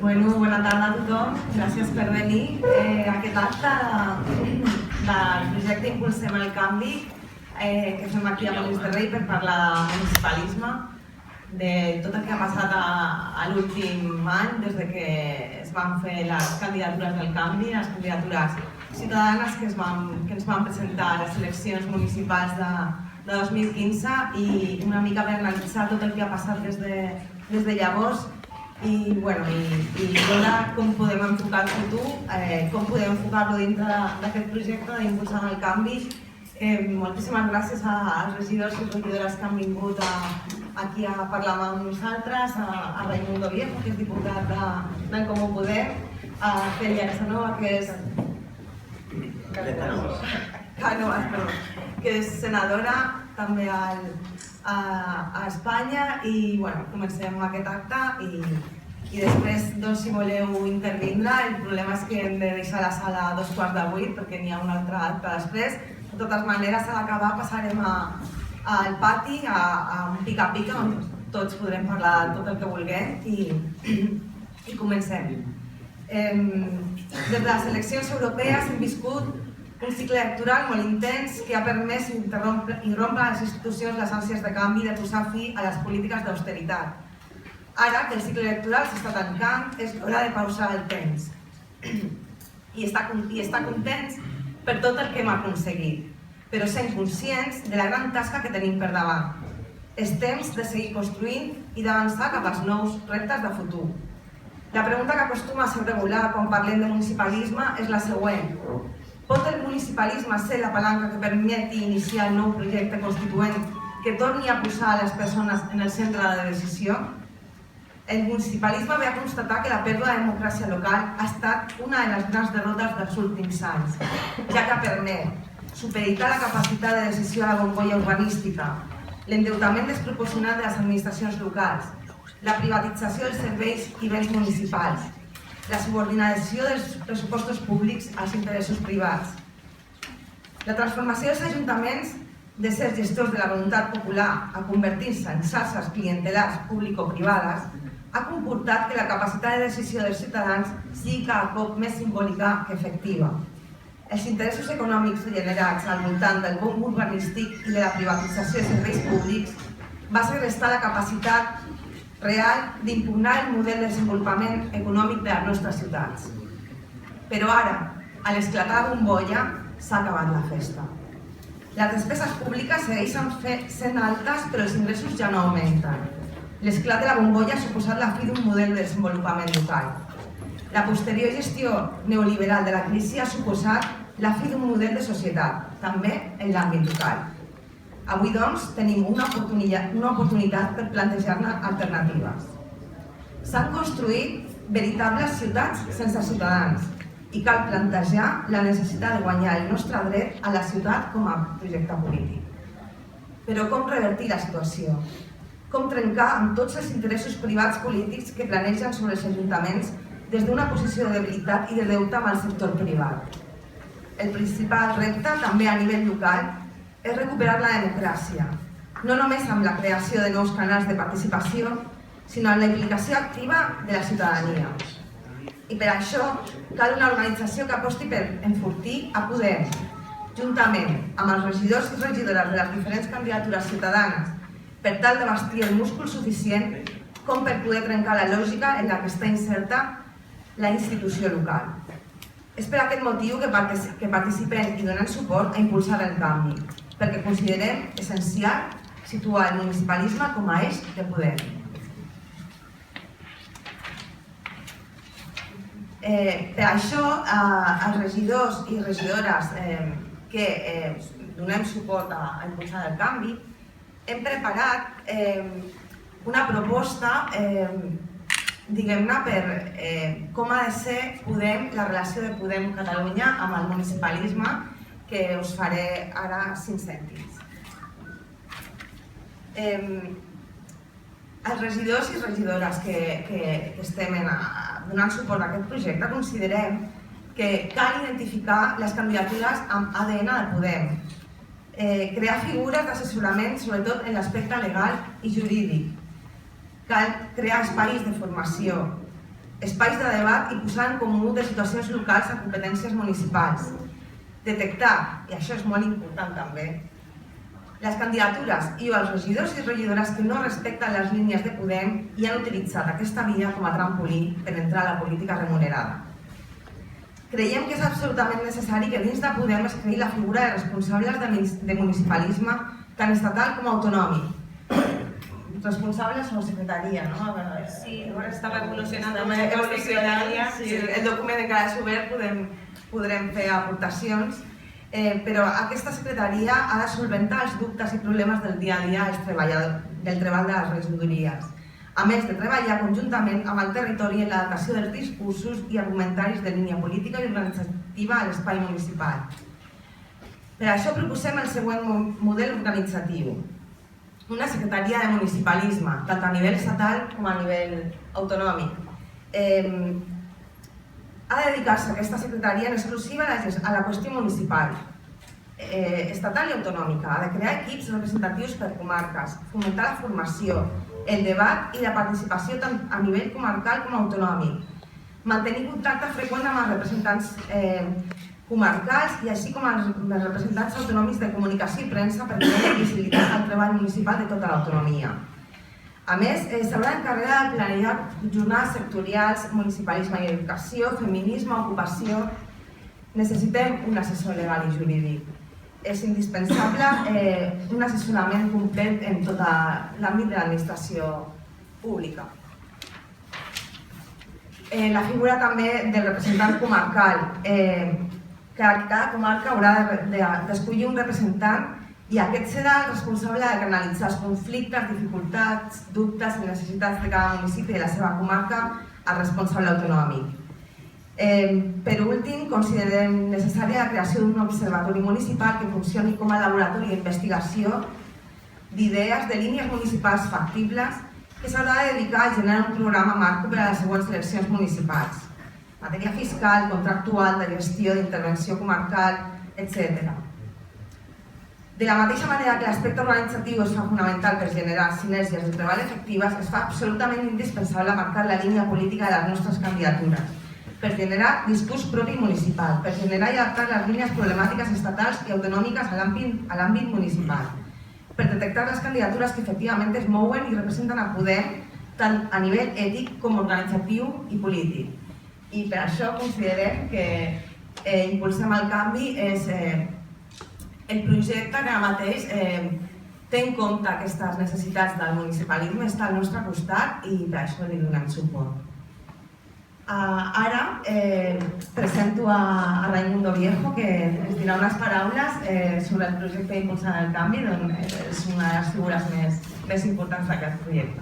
Bona tarda a tothom, gràcies per venir. Aquest acte del projecte Impulsem el Canvi que fem aquí a Molins de Rei per parlar de municipalisme, de tot el que ha passat a l'últim any des que es van fer les candidatures del canvi, les candidatures ciutadanes que ens van presentar a les eleccions municipals de 2015 i una mica per analitzar tot el que ha passat des de llavors i veure com podem enfocar el futur, com podem enfocar-lo dintre d'aquest projecte d'Impulsar el Canvi. Moltíssimes gràcies als regidors i regidores que han vingut aquí a parlar amb nosaltres, a Raimundo Viejo, que és diputat d'en Comú Podem, a Celia Casanova, que és senadora també a Espanya, i comencem aquest acte i després, si voleu intervindre, el problema és que hem de deixar la sala a 7:15 perquè n'hi ha un altre acte després. De totes maneres, a l'acabar passarem al pati, a un pica-pica, on tots podrem parlar de tot el que vulguem i comencem. Des de les eleccions europees hem viscut un cicle electoral molt intens que ha permès irrompre a les institucions les ànsies de canvi i de posar fi a les polítiques d'austeritat. Ara que el cicle electoral s'està tancant, és l'hora de pausar el temps i estar contents per tot el que hem aconseguit, però sent conscients de la gran tasca que tenim per davant. És temps de seguir construint i d'avançar cap als nous reptes de futur. La pregunta que acostuma a ser regular quan parlem de municipalisme és la següent: pot el municipalisme ser la palanca que permeti iniciar el nou projecte constituent que torni a posar les persones en el centre de la decisió? El municipalisme ve a constatar que la pèrdua de democràcia local ha estat una de les grans derrotes dels últims anys, ja que permet supeditar la capacitat de decisió a la bombolla urbanística, l'endeutament desproporcionat de les administracions locals, la privatització dels serveis i béns municipals, la subordinació dels pressupostos públics als interessos privats. La transformació dels ajuntaments de ser gestors de la voluntat popular a convertir-se en xarxes clientelars público-privades ha comportat que la capacitat de decisió dels ciutadans sigui cada cop més simbòlica que efectiva. Els interessos econòmics generats al voltant del boom urbanístic i de la privatització de serveis públics va segrestar la capacitat real d'impugnar el model de desenvolupament econòmic de les nostres ciutats. Però ara, a l'esclatar la bombolla, s'ha acabat la festa. Les despeses públiques segueixen sent altes, però els ingressos ja no augmenten. L'esclat de la bombolla ha suposat la fi d'un model de desenvolupament local. La posterior gestió neoliberal de la crisi ha suposat la fi d'un model de societat, també en l'àmbit local. Avui, doncs, tenim una oportunitat per plantejar-ne alternatives. S'han construït veritables ciutats sense ciutadans i cal plantejar la necessitat de guanyar el nostre dret a la ciutat com a projecte polític. Però com revertir la situació? Com trencar amb tots els interessos privats polítics que planegen sobre els ajuntaments des d'una posició de debilitat i de deute amb el sector privat? El principal repte, també a nivell local, és recuperar la democràcia, no només amb la creació de nous canals de participació, sinó amb la implicació activa de la ciutadania. I per això cal una organització que aposti per enfortir a Podem, juntament amb els regidors i regidores de les diferents candidatures ciutadanes, per tal de bastir el múscul suficient com per poder trencar la lògica en la que està inserta la institució local. És per aquest motiu que participem i donem suport a Impulsar el Canvi, perquè considerem essencial situar el municipalisme com a eix de poder. Per això, els regidors i regidores que donem suport a Impulsar el Canvi hem preparat una proposta, diguem-ne, per com ha de ser la relació de Podem Catalunya amb el municipalisme, que us faré ara 5 cèntims. Els regidors i regidores que estem donant suport a aquest projecte considerem que cal identificar les candidatures amb ADN de Podem, crear figures d'assessorament, sobretot en l'aspecte legal i jurídic. Cal crear espais de formació, espais de debat i posar en comú de situacions locals a competències municipals. Detectar, i això és molt important també, les candidatures i els regidors i regidores que no respecten les línies de Podem i han utilitzat aquesta via com a trampolí per entrar a la política remunerada. Creiem que és absolutament necessari que dins de Podem es creï la figura de responsables de municipalisme tant estatal com autonòmic. Responsables o secretaria, no? Sí, estava evolucionant amb la secretaria. El document encara és obert, podrem fer aportacions, però aquesta secretaria ha de solventar els dubtes i problemes del dia a dia del treball de les regidories, a més de treballar conjuntament amb el territori en l'adaptació dels discursos i argumentaris de línia política i organitzativa a l'espai municipal. Per això proposem el següent model organitzatiu. Una secretaria de municipalisme, tant a nivell estatal com a nivell autonòmic. Ha de dedicar-se aquesta secretaria en exclusiva a la qüestió municipal, estatal i autonòmica. Ha de crear equips representatius per comarques, fomentar la formació, el debat i la participació tant a nivell comarcal com autonòmic, mantenir contacte freqüent amb els representants comarcals i així com els representants autonòmics de comunicació i premsa per donar visibilitat al treball municipal de tota l'autonomia. A més, s'haurà d'encarregar de planejar jornades sectorials, municipalisme i educació, feminisme, ocupació. Necessitem un assessor legal i jurídic. És indispensable un assessorament complet en tot l'àmbit de l'administració pública. La figura també del representant comarcal. Cada comarca haurà d'escollir un representant i aquest serà el responsable de canalitzar els conflictes, dificultats, dubtes i necessitats de cada municipi de la seva comarca al responsable autonòmic. Per últim, considerem necessària la creació d'un observatori municipal que funcioni com a laboratori d'investigació d'idees de línies municipals factibles que s'haurà de dedicar a generar un programa marc per a les següents eleccions municipals. Matèria fiscal, contractual, de gestió, d'intervenció comarcal, etc. De la mateixa manera que l'aspecte organitzatiu és fonamental per generar sinergies de treball efectives, es fa absolutament indispensable marcar la línia política de les nostres candidatures, per generar discurs propi municipal, per generar i adaptar les línies problemàtiques estatals i autonòmiques a l'àmbit municipal, per detectar les candidatures que efectivament es mouen i representen el poder tant a nivell ètic com organitzatiu i polític. I per això considerem que Impulsem el Canvi és el projecte que ara mateix té en compte aquestes necessitats del municipalisme, està al nostre costat i per això li donem suport. Ara presento a Raimundo Viejo, que ens dirà unes paraules sobre el projecte Impulsant el Canvi, doncs és una de les figures més importants d'aquest projecte.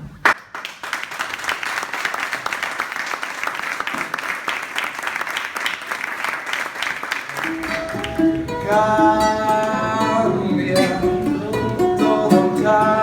Cambia, todo cambia.